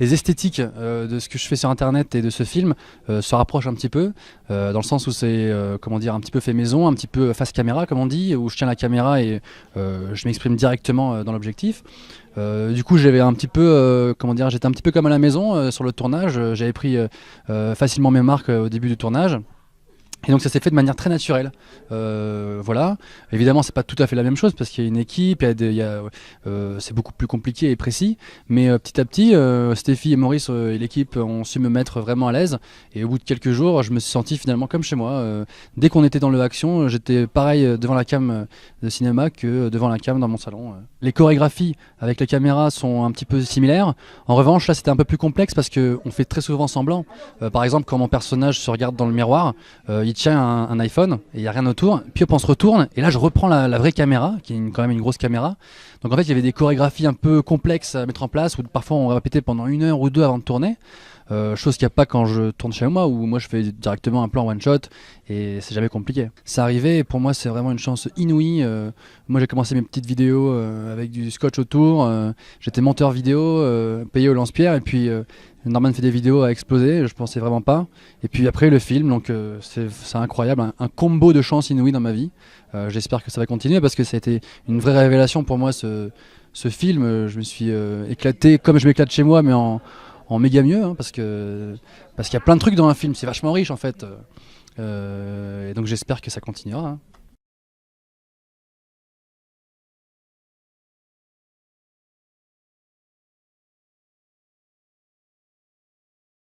les esthétiques de ce que je fais sur internet et de ce film se rapprochent un petit peu, dans le sens où c'est comment dire, un petit peu fait maison, un petit peu face caméra comme on dit, où je tiens la caméra et je m'exprime directement dans l'objectif. Du coup, j'avais un petit peu, comment dire, j'étais un petit peu comme à la maison sur le tournage. J'avais pris facilement mes marques au début du tournage. Et donc ça s'est fait de manière très naturelle. Voilà. Évidemment, c'est pas tout à fait la même chose parce qu'il y a une équipe, c'est beaucoup plus compliqué et précis. Mais petit à petit, Stéphie et Maurice et l'équipe ont su me mettre vraiment à l'aise. Et au bout de quelques jours, je me suis senti finalement comme chez moi. Dès qu'on était dans le action, j'étais pareil devant la cam de cinéma que devant la cam dans mon salon. Les chorégraphies avec les caméras sont un petit peu similaires. En revanche, là, c'était un peu plus complexe parce qu'on fait très souvent semblant. Par exemple, quand mon personnage se regarde dans le miroir, il tient un iPhone et il n'y a rien autour. Puis hop, on se retourne et là je reprends la vraie caméra, qui est quand même une grosse caméra. Donc en fait il y avait des chorégraphies un peu complexes à mettre en place où parfois on répétait pendant 1 heure ou deux avant de tourner. Chose qu'il n'y a pas quand je tourne chez moi où moi je fais directement un plan one shot et c'est jamais compliqué. Ça arrivait et pour moi c'est vraiment une chance inouïe. Moi j'ai commencé mes petites vidéos avec du scotch autour. J'étais monteur vidéo payé au lance-pierre et puis Norman fait des vidéos à exploser, je pensais vraiment pas. Et puis après le film, donc c'est incroyable, un combo de chance inouïe dans ma vie. J'espère que ça va continuer parce que ça a été une vraie révélation pour moi ce film. Je me suis éclaté comme je m'éclate chez moi mais en méga mieux hein, parce qu'il y a plein de trucs dans un film, c'est vachement riche en fait. Et donc j'espère que ça continuera. Hein.